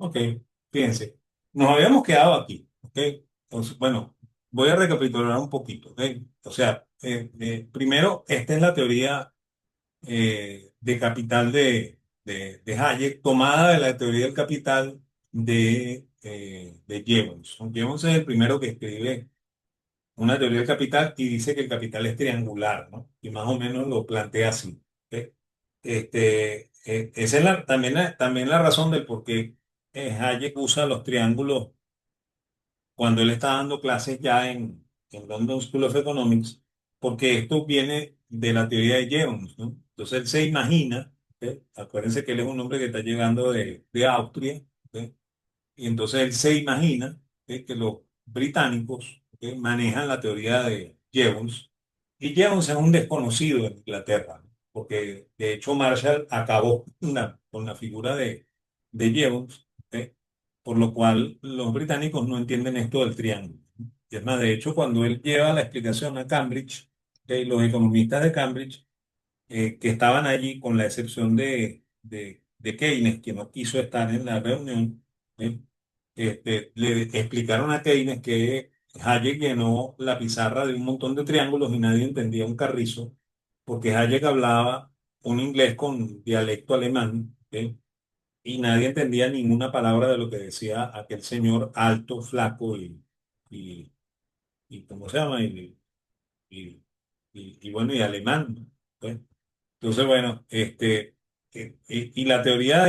Ok, fíjense, nos habíamos quedado aquí, ¿ok? Entonces, bueno, voy a recapitular un poquito, ¿ok? O sea, primero, esta es la teoría de capital de Hayek, tomada de la teoría del capital de Jevons. Jevons es el primero que escribe una teoría del capital y dice que el capital es triangular, ¿no? Y más o menos lo plantea así, ¿ok? Esa es también la razón del por qué Hayek usa los triángulos cuando él está dando clases ya en London School of Economics, porque esto viene de la teoría de Jevons, ¿no? Entonces él se imagina, ¿ok? Acuérdense que él es un hombre que está llegando de Austria, ¿ok? Y entonces él se imagina, que los británicos, manejan la teoría de Jevons, y Jevons es un desconocido en Inglaterra, ¿no? Porque de hecho Marshall acabó con la figura de Jevons, por lo cual los británicos no entienden esto del triángulo. Y es más, de hecho, cuando él lleva la explicación a Cambridge, los economistas de Cambridge, que estaban allí, con la excepción de Keynes, que no quiso estar en la reunión, ¿eh? Le explicaron a Keynes que Hayek llenó la pizarra de un montón de triángulos y nadie entendía un carrizo, porque Hayek hablaba un inglés con dialecto alemán, y nadie entendía ninguna palabra de lo que decía aquel señor alto, flaco y, y ¿cómo se llama? Y, y bueno, y alemán, ¿no? Entonces, bueno, y la teoría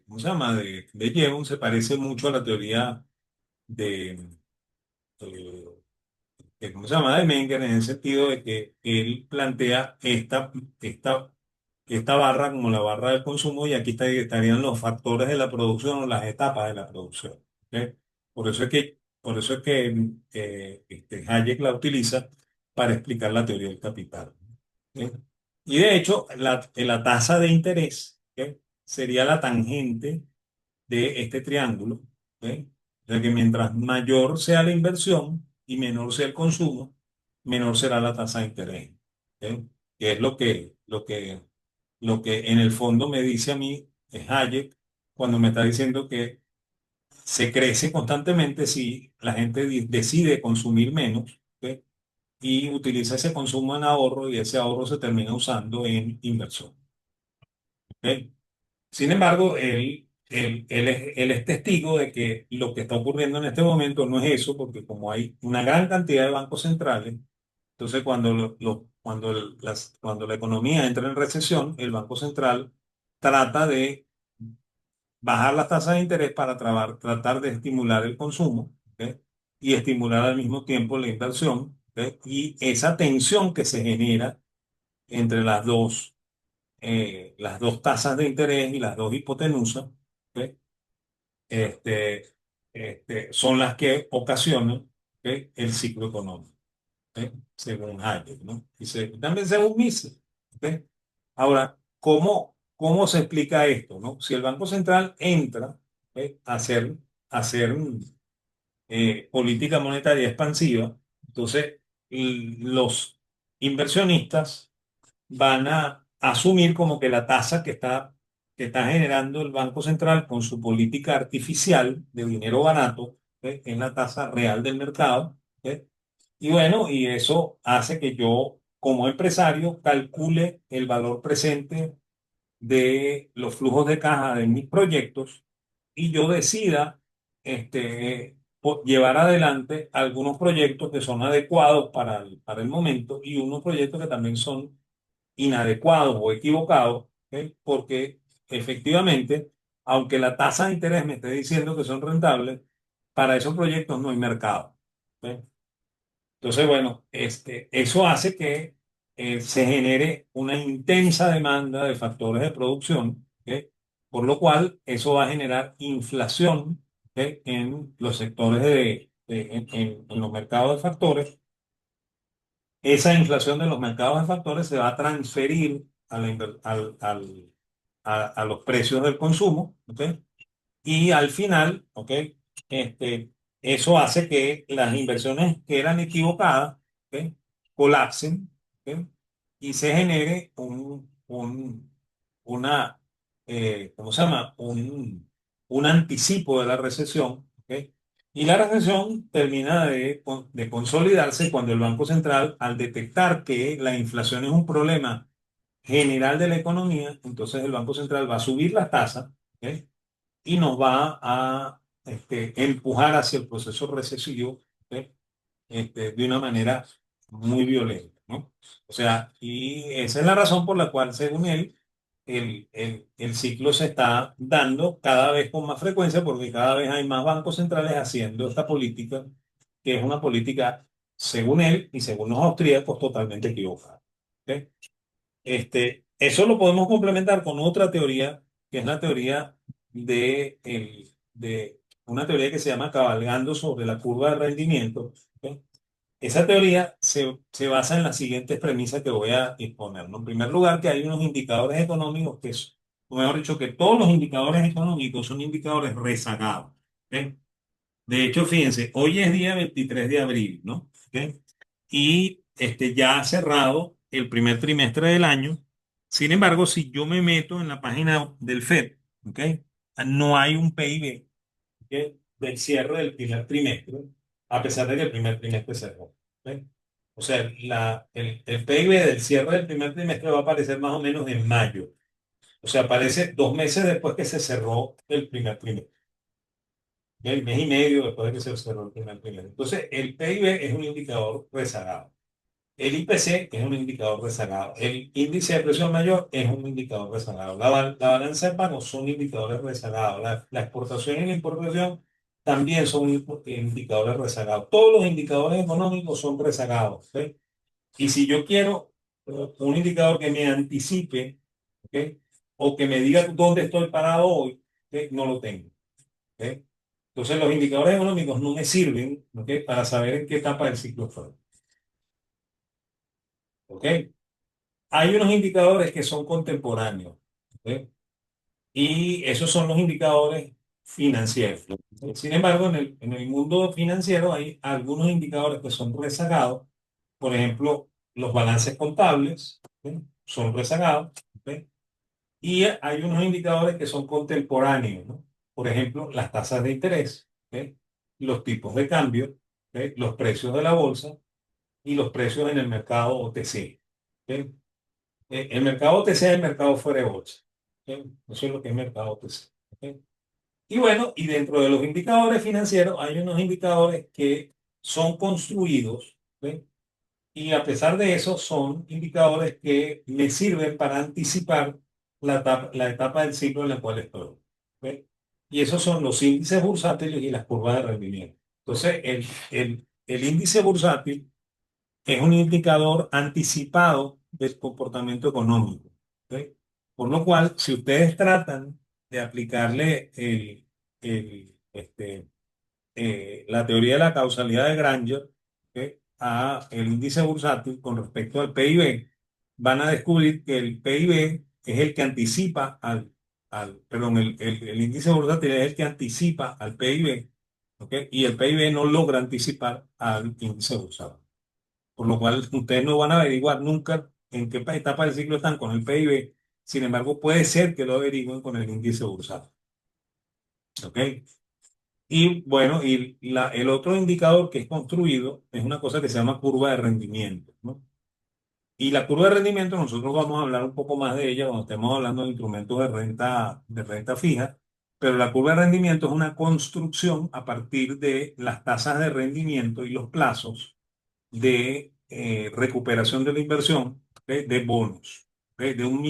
¿cómo se llama? De Jevons se parece mucho a la teoría de, de- ¿cómo se llama? De Menger, en el sentido de que él plantea esta barra como la barra del consumo, y aquí estarían los factores de la producción o las etapas de la producción. ¿Ok? Por eso es que Hayek la utiliza para explicar la teoría del capital. ¿Ok? Y de hecho, la tasa de interés, ¿ok? Sería la tangente de este triángulo. ¿Ok? O sea que mientras mayor sea la inversión y menor sea el consumo, menor será la tasa de interés. ¿Ok? Que es lo que en el fondo me dice a mí Hayek cuando me está diciendo que se crece constantemente si la gente decide consumir menos, ¿ok? Y utiliza ese consumo en ahorro, y ese ahorro se termina usando en inversión. ¿Ok? Sin embargo, él es testigo de que lo que está ocurriendo en este momento no es eso, porque como hay una gran cantidad de bancos centrales, entonces cuando la economía entra en recesión, el Banco Central trata de bajar las tasas de interés para tratar de estimular el consumo, ¿ok? Y estimular al mismo tiempo la inversión, ¿ok? Y esa tensión que se genera entre las dos tasas de interés y las dos hipotenusas, ¿ok? este, son las que ocasionan, ¿ok? El ciclo económico, ¿ok? Según Hayek, ¿no? Y también según Mises, ¿ok? Ahora, ¿cómo se explica esto, no? Si el Banco Central entra, ¿ok? a hacer política monetaria expansiva, entonces los inversionistas van a asumir como que la tasa que está generando el Banco Central con su política artificial de dinero barato, es la tasa real del mercado. ¿Ok? Y bueno, y eso hace que yo, como empresario, calcule el valor presente de los flujos de caja de mis proyectos, y yo decida llevar adelante algunos proyectos que son adecuados para el momento, y unos proyectos que también son inadecuados o equivocados, ¿ok? Porque efectivamente, aunque la tasa de interés me esté diciendo que son rentables, para esos proyectos no hay mercado. ¿Ok? Entonces, bueno, eso hace que se genere una intensa demanda de factores de producción, ¿ok? Por lo cual eso va a generar inflación, ¿ok? En los sectores en los mercados de factores. Esa inflación de los mercados de factores se va a transferir a los precios del consumo, ¿ok? Y al final, ¿ok? Este, eso hace que las inversiones que eran equivocadas, ¿ok? Colapsen, ¿ok? Y se genere una, ¿cómo se llama? un anticipo de la recesión, ¿ok? Y la recesión termina de consolidarse cuando el Banco Central, al detectar que la inflación es un problema general de la economía, entonces el Banco Central va a subir las tasas, ¿ok? Y nos va a empujar hacia el proceso recesivo, ¿ok? De una manera muy violenta, ¿no? O sea, y esa es la razón por la cual, según él, el ciclo se está dando cada vez con más frecuencia porque cada vez hay más bancos centrales haciendo esta política, que es una política, según él y según los austríacos, totalmente equivocada. ¿Ok? Eso lo podemos complementar con otra teoría, que es la teoría de una teoría que se llama cabalgando sobre la curva de rendimiento. ¿Ok? Esa teoría se basa en las siguientes premisas que voy a exponer, ¿no? En primer lugar, que hay unos indicadores económicos o mejor dicho, que todos los indicadores económicos son indicadores rezagados. ¿Ok? De hecho, fíjense, hoy es día 23 de abril, ¿no? ¿Ok? Y ya ha cerrado el primer trimestre del año. Sin embargo, si yo me meto en la página del FED, ¿ok? No hay un PIB, ¿ok? Del cierre del primer trimestre, a pesar de que el primer trimestre cerró. ¿Ok? O sea, el PIB del cierre del primer trimestre va a aparecer más o menos en mayo. O sea, aparece 2 meses después que se cerró el primer trimestre. El mes y medio después de que se cerró el primer trimestre. Entonces, el PIB es un indicador rezagado. El IPC es un indicador rezagado. El índice de presión mayor es un indicador rezagado. La balanza de pagos son indicadores rezagados. La exportación y la importación también son indicadores rezagados. Todos los indicadores económicos son rezagados. ¿Ok? Y si yo quiero un indicador que me anticipe, ¿ok? O que me diga dónde estoy parado hoy, ¿ok? No lo tengo. ¿Ok? Entonces, los indicadores económicos no me sirven, ¿ok? Para saber en qué etapa del ciclo estoy. ¿Ok? Hay unos indicadores que son contemporáneos, ¿ok? Y esos son los indicadores financieros. Sin embargo, en el mundo financiero hay algunos indicadores que son rezagados. Por ejemplo, los balances contables, ¿ok? Son rezagados. ¿Ok? Y hay unos indicadores que son contemporáneos, ¿no? Por ejemplo, las tasas de interés, ¿ok? Los tipos de cambio, ¿ok? Los precios de la bolsa y los precios en el mercado OTC. ¿Ok? El mercado OTC es el mercado fuera de bolsa. ¿Ok? Eso es lo que es mercado OTC. ¿Ok? Y bueno, y dentro de los indicadores financieros hay unos indicadores que son construidos, ¿ok? Y a pesar de eso, son indicadores que me sirven para anticipar la etapa del ciclo en la cual estoy. ¿Ok? Y esos son los índices bursátiles y las curvas de rendimiento. Entonces, el índice bursátil es un indicador anticipado del comportamiento económico. ¿Ok? Por lo cual, si ustedes tratan de aplicarle la teoría de la causalidad de Granger, ¿ok? A el índice bursátil con respecto al PIB, van a descubrir que el PIB es el que anticipa perdón, el índice bursátil es el que anticipa al PIB, ¿ok? Y el PIB no logra anticipar al índice bursátil. Por lo cual, ustedes no van a averiguar nunca en qué etapa del ciclo están con el PIB. Sin embargo, puede ser que lo averigüen con el índice bursátil. ¿Ok? Y bueno, el otro indicador que es construido es una cosa que se llama curva de rendimiento, ¿no? Y la curva de rendimiento nosotros vamos a hablar un poco más de ella cuando estemos hablando de instrumentos de renta fija, pero la curva de rendimiento es una construcción a partir de las tasas de rendimiento y los plazos de recuperación de la inversión, ¿ok? De bonos, ¿ok? De un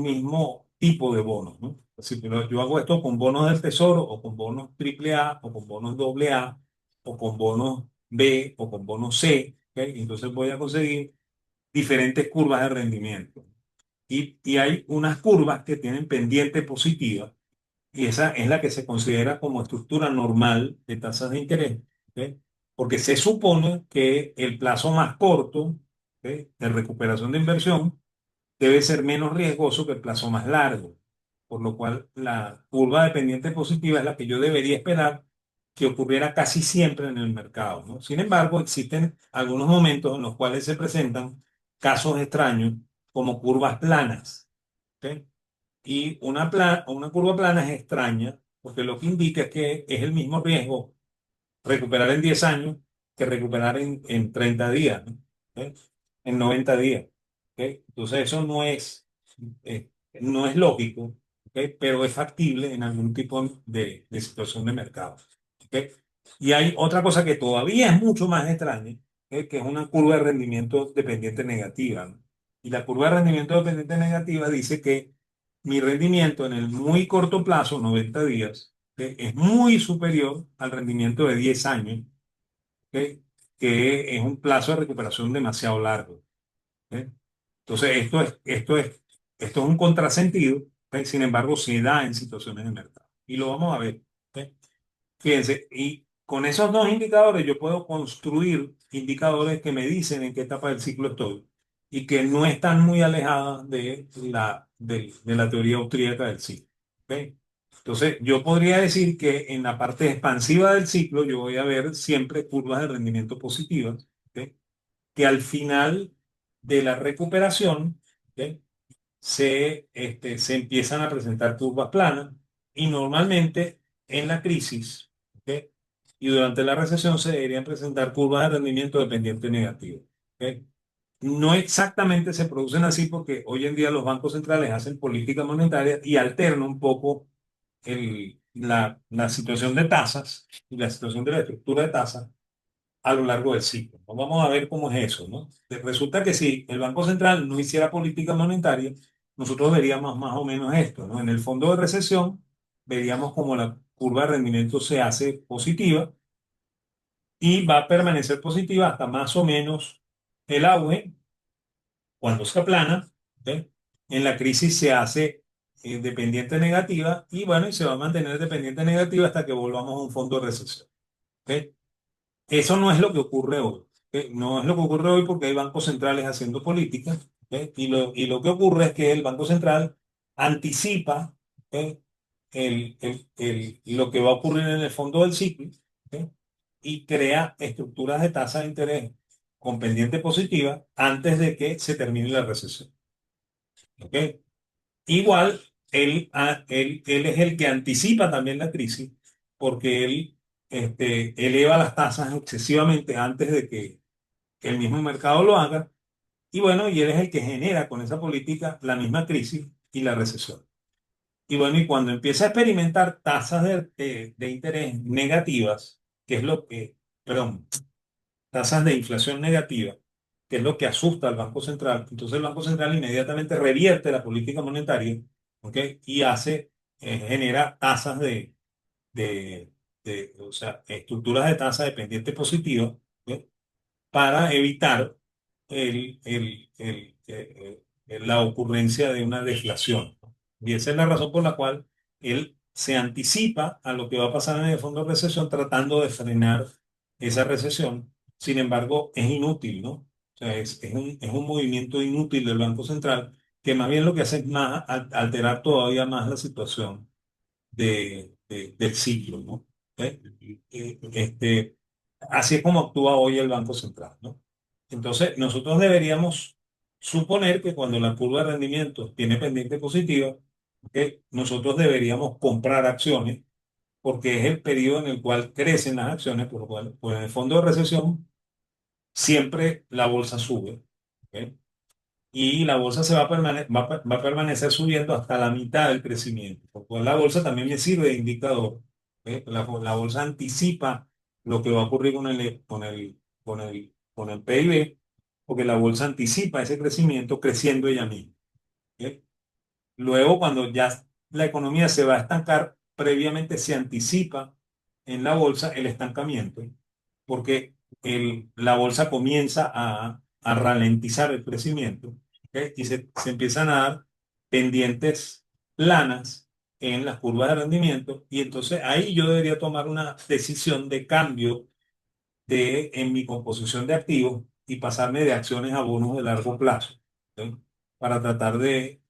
mismo tipo de bonos, ¿no? Así que yo hago esto con bonos del Tesoro o con bonos AAA o con bonos AA o con bonos B o con bonos C, ¿ok? Entonces voy a conseguir diferentes curvas de rendimiento. Y hay unas curvas que tienen pendiente positiva y esa es la que se considera como estructura normal de tasas de interés, ¿ok? Porque se supone que el plazo más corto, ¿ok? De recuperación de inversión debe ser menos riesgoso que el plazo más largo, por lo cual la curva de pendiente positiva es la que yo debería esperar que ocurriera casi siempre en el mercado, ¿no? Sin embargo, existen algunos momentos en los cuales se presentan casos extraños como curvas planas, ¿ok? Y una curva plana es extraña porque lo que indica es que es el mismo riesgo recuperar en 10 años que recuperar en 30 días, ¿no? ¿Ok? En 90 días. ¿Ok? Entonces eso no es lógico, ¿ok? Pero es factible en algún tipo de situación de mercado. ¿Ok? Y hay otra cosa que todavía es mucho más extraña, ¿ok? Que es una curva de rendimiento dependiente negativa, ¿no? Y la curva de rendimiento dependiente negativa dice que mi rendimiento en el muy corto plazo, 90 días, ¿ok? Es muy superior al rendimiento de 10 años, ¿ok? Que es un plazo de recuperación demasiado largo. ¿Ok? Entonces, esto es un contrasentido, ¿ok? Sin embargo, se da en situaciones de mercado. Y lo vamos a ver. ¿Ok? Fíjense, y con esos dos indicadores yo puedo construir indicadores que me dicen en qué etapa del ciclo estoy y que no están muy alejadas de la teoría austríaca del ciclo. ¿Ok? Entonces, yo podría decir que en la parte expansiva del ciclo yo voy a ver siempre curvas de rendimiento positivas, ¿ok? Que al final de la recuperación, ¿ok? se empiezan a presentar curvas planas y normalmente en la crisis, ¿ok? Y durante la recesión se deberían presentar curvas de rendimiento dependiente negativo. ¿Ok? No exactamente se producen así porque hoy en día los bancos centrales hacen política monetaria y alternan un poco la situación de tasas y la situación de la estructura de tasas a lo largo del ciclo. Pues vamos a ver cómo es eso, ¿no? Resulta que si el Banco Central no hiciera política monetaria, nosotros veríamos más o menos esto, ¿no? En el fondo de recesión, veríamos como la curva de rendimiento se hace positiva y va a permanecer positiva hasta más o menos el auge, cuando se aplana, ¿ok? En la crisis se hace dependiente negativa y bueno, y se va a mantener dependiente negativa hasta que volvamos a un fondo de recesión. ¿Ok? Eso no es lo que ocurre hoy. ¿Ok? No es lo que ocurre hoy porque hay bancos centrales haciendo política. ¿Ok? Y lo que ocurre es que el Banco Central anticipa, ¿ok? lo que va a ocurrir en el fondo del ciclo, ¿ok? Y crea estructuras de tasa de interés con pendiente positiva antes de que se termine la recesión. ¿Ok? Igual, él es el que anticipa también la crisis porque él eleva las tasas excesivamente antes de que el mismo mercado lo haga. Y bueno, y él es el que genera con esa política la misma crisis y la recesión. Y bueno, y cuando empieza a experimentar tasas de interés negativas, que es lo que, perdón, tasas de inflación negativa, que es lo que asusta al Banco Central. Entonces el Banco Central inmediatamente revierte la política monetaria, ¿ok? Y genera tasas o sea, estructuras de tasa dependiente positiva, ¿ok? Para evitar la ocurrencia de una deflación, ¿no? Y esa es la razón por la cual él se anticipa a lo que va a pasar en el fondo de recesión tratando de frenar esa recesión. Sin embargo, es inútil, ¿no? O sea, es un movimiento inútil del Banco Central que más bien lo que hace es más alterar todavía más la situación del ciclo, ¿no? ¿Eh? Así es como actúa hoy el Banco Central, ¿no? Entonces, nosotros deberíamos suponer que cuando la curva de rendimiento tiene pendiente positiva, nosotros deberíamos comprar acciones porque es el periodo en el cual crecen las acciones, por lo cual, pues en el fondo de recesión siempre la bolsa sube. ¿Ok? Y la bolsa va a permanecer subiendo hasta la mitad del crecimiento. Porque la bolsa también me sirve de indicador. ¿Eh? La bolsa anticipa lo que va a ocurrir con el PIB, porque la bolsa anticipa ese crecimiento creciendo ella misma. ¿Ok? Luego, cuando ya la economía se va a estancar, previamente se anticipa en la bolsa el estancamiento, porque la bolsa comienza a ralentizar el crecimiento, ¿ok? Y se empiezan a dar pendientes planas en las curvas de rendimiento, y entonces ahí yo debería tomar una decisión de cambio en mi composición de activos y pasarme de acciones a bonos de largo plazo, ¿ok? Para tratar de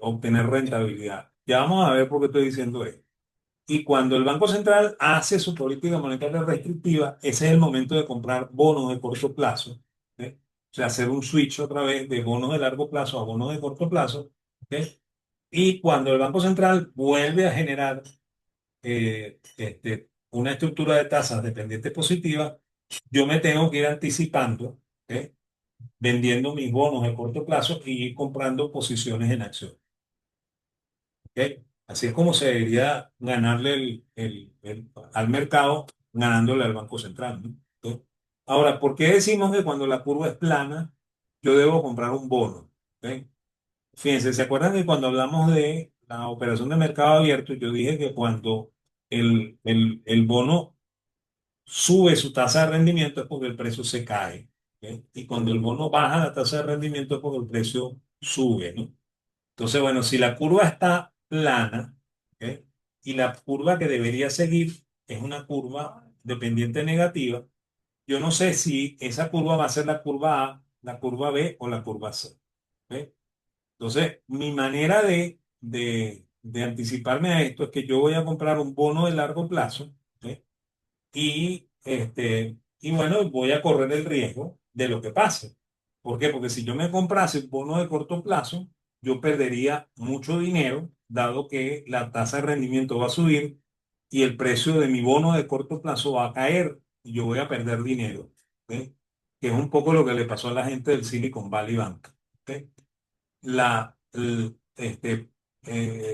obtener rentabilidad. Ya vamos a ver por qué estoy diciendo esto. Y cuando el Banco Central hace su política monetaria restrictiva, ese es el momento de comprar bonos de corto plazo, ¿ok? O sea, hacer un switch otra vez de bonos de largo plazo a bonos de corto plazo, ¿ok? Y cuando el Banco Central vuelve a generar una estructura de tasas dependiente positiva, yo me tengo que ir anticipando, ¿ok? Vendiendo mis bonos de corto plazo y ir comprando posiciones en acción. ¿Ok? Así es como se debería ganarle al mercado, ganándole al Banco Central, ¿no? ¿Ok? Ahora, ¿por qué decimos que cuando la curva es plana, yo debo comprar un bono? ¿Ok? Fíjense, ¿se acuerdan que cuando hablamos de la operación de mercado abierto, yo dije que cuando el bono sube su tasa de rendimiento es porque el precio se cae? ¿Ok? Y cuando el bono baja la tasa de rendimiento es porque el precio sube, ¿no? Entonces, bueno, si la curva está plana, ¿ok? Y la curva que debería seguir es una curva dependiente negativa, yo no sé si esa curva va a ser la curva A, la curva B o la curva C. ¿Ok? Entonces, mi manera de anticiparme a esto es que yo voy a comprar un bono de largo plazo, ¿ok? Y bueno, voy a correr el riesgo de lo que pase. ¿Por qué? Porque si yo me comprase un bono de corto plazo, yo perdería mucho dinero, dado que la tasa de rendimiento va a subir y el precio de mi bono de corto plazo va a caer y yo voy a perder dinero. ¿Ok? Que es un poco lo que le pasó a la gente del Silicon Valley Bank. ¿Ok?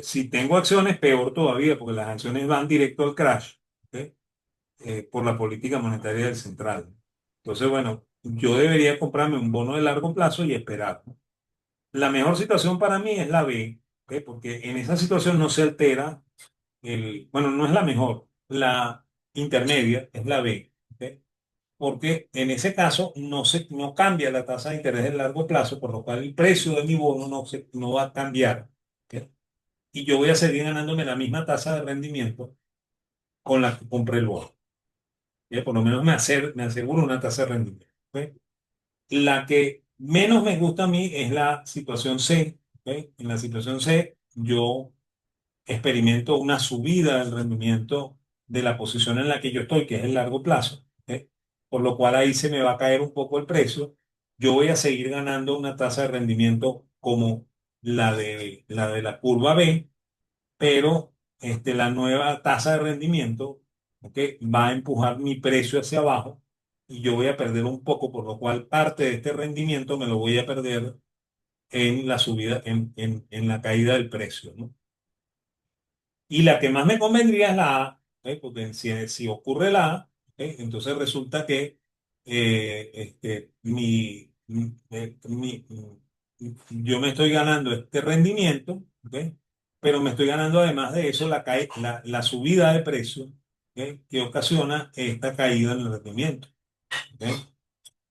Si tengo acciones, peor todavía, porque las acciones van directo al crash. ¿Ok? Por la política monetaria del central. Entonces, bueno, yo debería comprarme un bono de largo plazo y esperar, ¿no? La mejor situación para mí es la B, ¿ok? Porque en esa situación no se altera bueno, no es la mejor, la intermedia es la B, ¿ok? Porque en ese caso no cambia la tasa de interés de largo plazo, por lo cual el precio de mi bono no va a cambiar, ¿ok? Y yo voy a seguir ganándome la misma tasa de rendimiento con la que compré el bono. Por lo menos me aseguro una tasa de rendimiento. ¿Ok? La que menos me gusta a mí es la situación C. ¿Ok? En la situación C, yo experimento una subida del rendimiento de la posición en la que yo estoy, que es el largo plazo. ¿Ok? Por lo cual ahí se me va a caer un poco el precio. Yo voy a seguir ganando una tasa de rendimiento como la curva B, pero la nueva tasa de rendimiento, ¿ok? Va a empujar mi precio hacia abajo y yo voy a perder un poco, por lo cual parte de este rendimiento me lo voy a perder en la subida, en la caída del precio, ¿no? Y la que más me convendría es la A, ¿ok? Porque si ocurre la A, ¿ok? Entonces resulta que yo me estoy ganando este rendimiento, ¿ok? Pero me estoy ganando además de eso la subida de precio, ¿ok? Que ocasiona esta caída en el rendimiento. ¿Ok?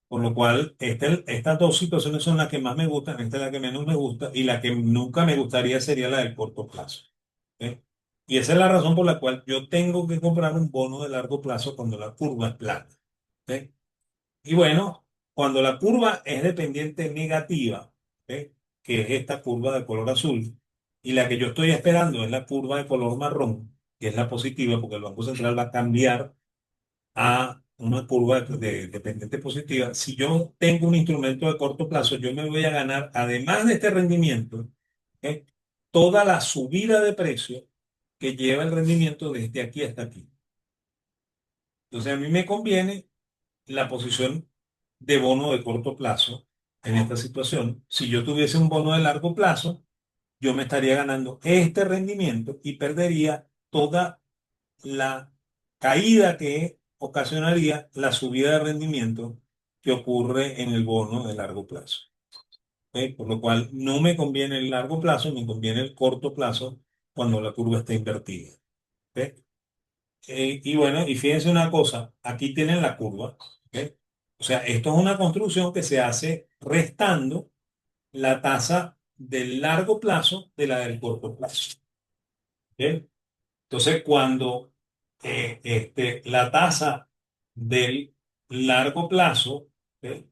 Por lo cual, estas dos situaciones son las que más me gustan, esta es la que menos me gusta y la que nunca me gustaría sería la del corto plazo. ¿Ok? Y esa es la razón por la cual yo tengo que comprar un bono de largo plazo cuando la curva es plana. ¿Ok? Y bueno, cuando la curva es de pendiente negativa, ¿ok? Que es esta curva de color azul, y la que yo estoy esperando es la curva de color marrón, que es la positiva, porque el Banco Central va a cambiar a una curva de pendiente positiva. Si yo tengo un instrumento de corto plazo, yo me voy a ganar, además de este rendimiento, ¿ok? Toda la subida de precio que lleva el rendimiento desde aquí hasta aquí. Entonces, a mí me conviene la posición de bono de corto plazo en esta situación. Si yo tuviese un bono de largo plazo, yo me estaría ganando este rendimiento y perdería toda la caída que ocasionaría la subida de rendimiento que ocurre en el bono de largo plazo. ¿Ok? Por lo cual no me conviene el largo plazo, me conviene el corto plazo cuando la curva está invertida. ¿Ok? Y bueno, y fíjense una cosa, aquí tienen la curva. ¿Ok? O sea, esto es una construcción que se hace restando la tasa del largo plazo de la del corto plazo. ¿Ok? Entonces, cuando la tasa del largo plazo, ¿ok?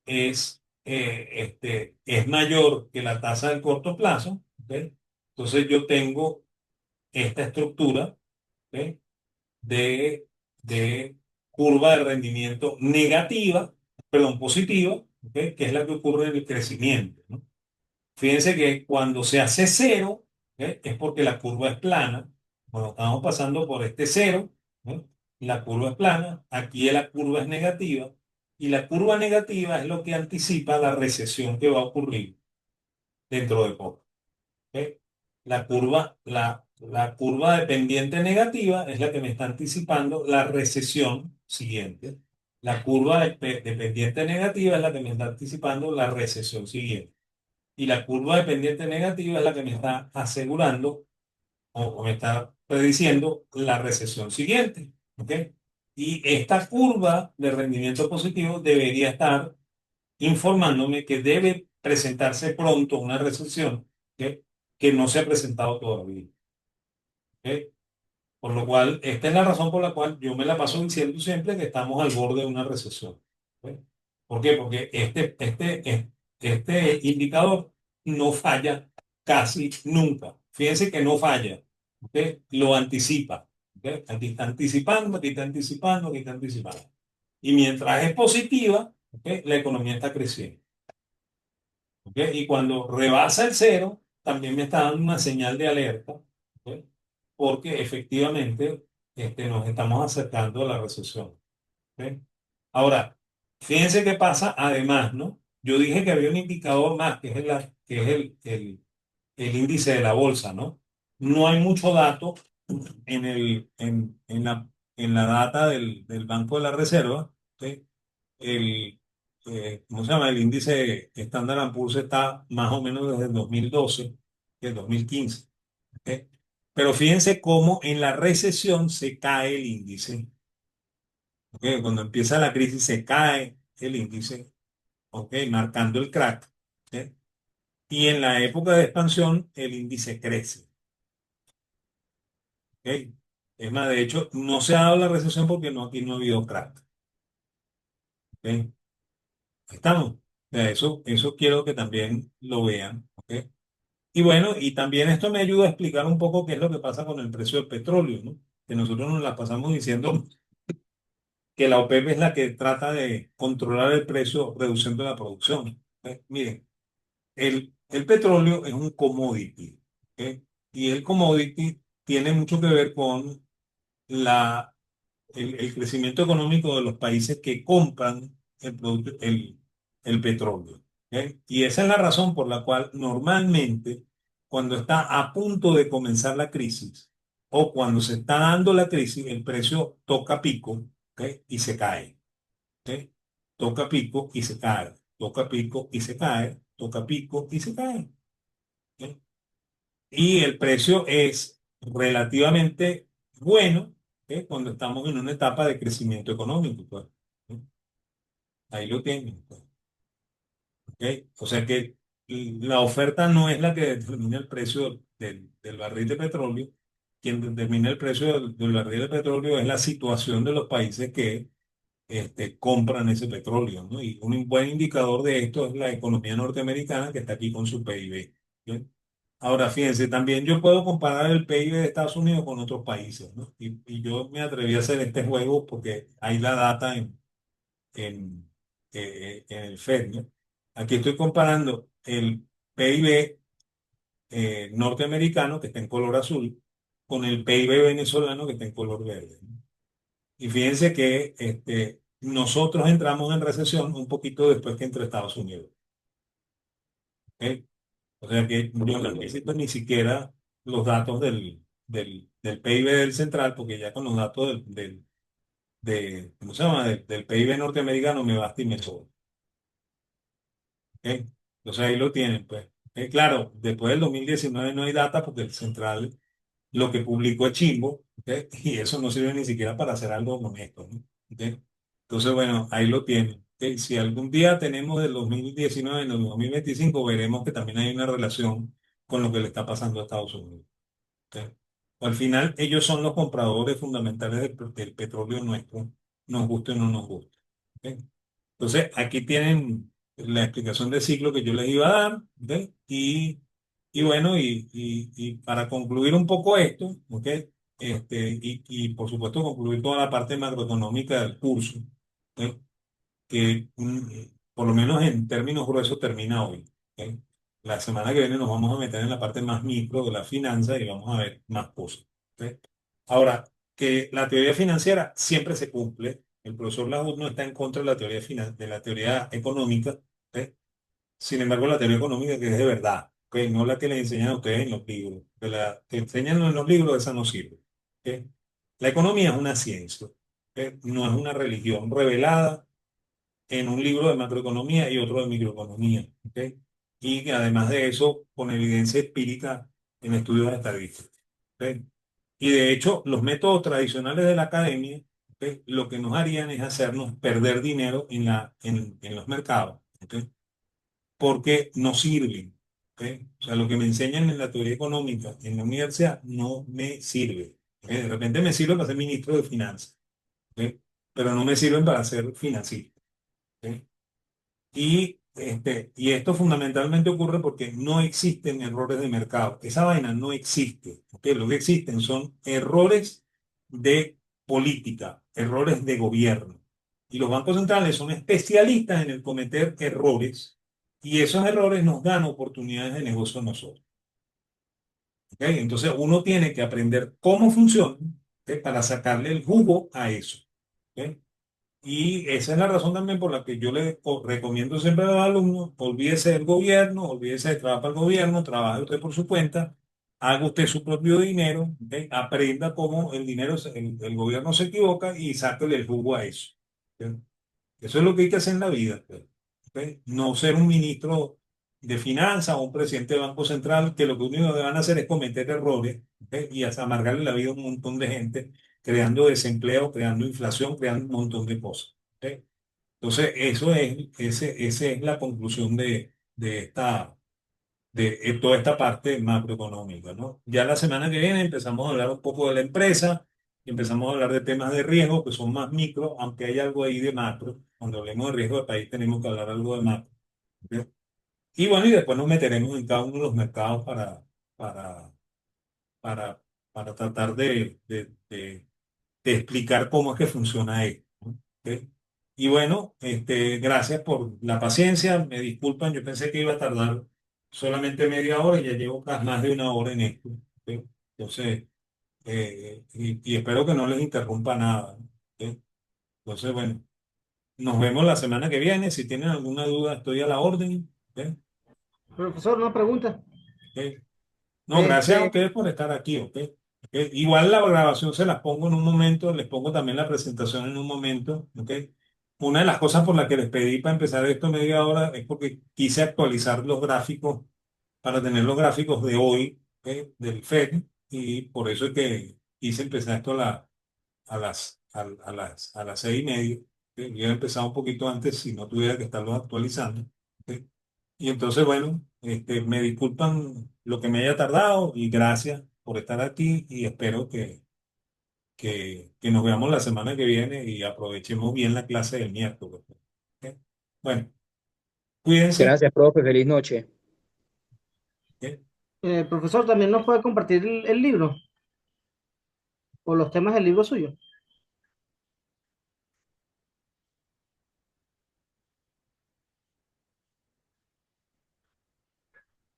es mayor que la tasa del corto plazo, ¿ok? Entonces yo tengo esta estructura, ¿ok? de, de curva de rendimiento negativa, perdón, positiva, ¿ok? Que es la que ocurre en el crecimiento, ¿no? Fíjense que cuando se hace cero, es porque la curva es plana. Bueno, estamos pasando por este cero, ¿eh? La curva es plana, aquí la curva es negativa, y la curva negativa es lo que anticipa la recesión que va a ocurrir dentro de poco. ¿Ok? La curva de pendiente negativa es la que me está anticipando la recesión siguiente. La curva de pendiente negativa es la que me está anticipando la recesión siguiente. Y la curva de pendiente negativa es la que me está asegurando o me está prediciendo la recesión siguiente. ¿Ok? Y esta curva de rendimiento positivo debería estar informándome que debe presentarse pronto una recesión, ¿ok? Que no se ha presentado todavía. ¿Ok? Por lo cual, esta es la razón por la cual yo me la paso diciendo siempre que estamos al borde de una recesión. ¿Ok? ¿Por qué? Porque este indicador no falla casi nunca. Fíjense que no falla. ¿Ok? Lo anticipa. ¿Ok? Aquí está anticipando, aquí está anticipando, aquí está anticipando. Y mientras es positiva, ¿ok? La economía está creciendo. ¿Ok? Y cuando rebasa el cero, también me está dando una señal de alerta, ¿ok? Porque efectivamente nos estamos acercando a la recesión. ¿Ok? Ahora, fíjense qué pasa además, ¿no? Yo dije que había un indicador más, que es el índice de la bolsa, ¿no? No hay mucho dato en la data del Banco de la Reserva, ¿ok? ¿Cómo se llama? El índice Standard Poor's está más o menos desde el 2012, el 2015. ¿Ok? Pero fíjense cómo en la recesión se cae el índice. ¿Ok? Cuando empieza la crisis se cae el índice, ¿ok? Marcando el crack. ¿Ok? Y en la época de expansión el índice crece. ¿Ok? Es más, de hecho, no se ha dado la recesión porque aquí no ha habido crack. ¿Ok? ¿Estamos? O sea, eso quiero que también lo vean. ¿Ok? Y bueno, y también esto me ayuda a explicar un poco qué es lo que pasa con el precio del petróleo, ¿no? Que nosotros nos la pasamos diciendo que la OPEP es la que trata de controlar el precio reduciendo la producción. Miren, el petróleo es un commodity, ¿ok? Y el commodity tiene mucho que ver con el crecimiento económico de los países que compran el petróleo. ¿Ok? Y esa es la razón por la cual normalmente cuando está a punto de comenzar la crisis o cuando se está dando la crisis, el precio toca pico, ¿ok? Y se cae. ¿Ok? Toca pico y se cae. Toca pico y se cae. Toca pico y se cae. ¿Ok? Y el precio es relativamente bueno, cuando estamos en una etapa de crecimiento económico, pues. ¿Eh? Ahí lo tienen, pues. ¿Ok? O sea que la oferta no es la que determina el precio del barril de petróleo. Quien determina el precio del barril de petróleo es la situación de los países que compran ese petróleo, ¿no? Y un buen indicador de esto es la economía norteamericana que está aquí con su PIB. ¿Ok? Ahora, fíjense, también yo puedo comparar el PIB de Estados Unidos con otros países, ¿no? Y yo me atreví a hacer este juego porque hay la data en el FED, ¿no? Aquí estoy comparando el PIB norteamericano, que está en color azul, con el PIB venezolano, que está en color verde, ¿no? Y fíjense que nosotros entramos en recesión un poquito después que entró Estados Unidos. ¿Ok? O sea que yo no necesito ni siquiera los datos del PIB del central, porque ya con los datos ¿cómo se llama? Del PIB norteamericano me basta y me sobra. ¿Ok? Entonces ahí lo tienen, pues. Claro, después del 2019 no hay data porque el central lo que publicó es chimbo, ¿ok? Y eso no sirve ni siquiera para hacer algo honesto, ¿no? ¿Ok? Entonces, bueno, ahí lo tienen. ¿Ok? Si algún día tenemos del 2019 en el 2025, veremos que también hay una relación con lo que le está pasando a Estados Unidos. ¿Ok? Al final, ellos son los compradores fundamentales del petróleo nuestro, nos guste o no nos guste. ¿Ok? Entonces, aquí tienen la explicación de ciclo que yo les iba a dar, ¿ok? Y bueno, y para concluir un poco esto, ¿ok? Y por supuesto concluir toda la parte macroeconómica del curso, ¿ok? Que por lo menos en términos gruesos termina hoy. ¿Ok? La semana que viene nos vamos a meter en la parte más micro de la finanza y vamos a ver más cosas. ¿Ok? Ahora, que la teoría financiera siempre se cumple. El profesor Lahoud no está en contra de la teoría, de la teoría económica. ¿Ok? Sin embargo, la teoría económica que es de verdad, ¿ok? No la que le enseñan a ustedes en los libros. Que la que enseñan en los libros, esa no sirve. ¿Ok? La economía es una ciencia. ¿Ok? No es una religión revelada en un libro de macroeconomía y otro de microeconomía. ¿Ok? Y que además de eso, con evidencia empírica en estudios estadísticos. ¿Ok? Y de hecho, los métodos tradicionales de la academia, ¿ok? Lo que nos harían es hacernos perder dinero en los mercados. ¿Ok? Porque no sirven. ¿Ok? O sea, lo que me enseñan en la teoría económica en la universidad no me sirve. ¿Ok? De repente me sirve para ser ministro de finanzas, ¿ok? Pero no me sirven para ser financista. ¿Ok? Y esto fundamentalmente ocurre porque no existen errores de mercado. Esa vaina no existe. ¿Ok? Lo que existen son errores de política, errores de gobierno. Y los bancos centrales son especialistas en el cometer errores y esos errores nos dan oportunidades de negocio a nosotros. ¿Ok? Entonces uno tiene que aprender cómo funciona, ¿ok? Para sacarle el jugo a eso. ¿Ok? Y esa es la razón también por la que yo le recomiendo siempre a los alumnos, olvídese del gobierno, olvídese de trabajar para el gobierno, trabaje usted por su cuenta, haga usted su propio dinero, ¿ok? Aprenda cómo el dinero, el gobierno se equivoca y sáquele el jugo a eso. ¿Ok? Eso es lo que hay que hacer en la vida, pues, ¿ok? No ser un ministro de finanzas o un presidente del Banco Central que lo que único que van a hacer es cometer errores, ¿ok? Y hasta amargarle la vida a un montón de gente, creando desempleo, creando inflación, creando un montón de cosas. ¿Ok? Entonces, esa es la conclusión de toda esta parte macroeconómica, ¿no? Ya la semana que viene empezamos a hablar un poco de la empresa, empezamos a hablar de temas de riesgo que son más micro, aunque hay algo ahí de macro. Cuando hablemos de riesgo de país tenemos que hablar algo de macro. ¿Ok? Y bueno, y después nos meteremos en cada uno de los mercados para, para, para tratar de explicar cómo es que funciona esto, ¿no? ¿Ok? Y bueno, gracias por la paciencia. Me disculpan, yo pensé que iba a tardar solamente media hora y ya llevo más de una hora en esto. ¿Ok? Entonces, y espero que no les interrumpa nada. ¿Ok? Entonces, bueno, nos vemos la semana que viene. Si tienen alguna duda, estoy a la orden. ¿Ok? Profesor, una pregunta. ¿Ok? No, gracias a Este, ustedes por estar aquí, ¿ok? ¿Ok? Igual la grabación se las pongo en un momento, les pongo también la presentación en un momento, ¿ok? Una de las cosas por las que les pedí para empezar esto media hora es porque quise actualizar los gráficos para tener los gráficos de hoy, ¿ok? Del FED, y por eso es que quise empezar esto a las 6:30. ¿Ok? Yo he empezado un poquito antes si no tuviera que estarlos actualizando. ¿Ok? Y entonces, bueno, me disculpan lo que me haya tardado y gracias por estar aquí y espero que nos veamos la semana que viene y aprovechemos bien la clase del miércoles. ¿Ok? Bueno, cuídense. Gracias, profe. Feliz noche. ¿Ok? Profesor, ¿también nos puede compartir el libro o los temas del libro suyo?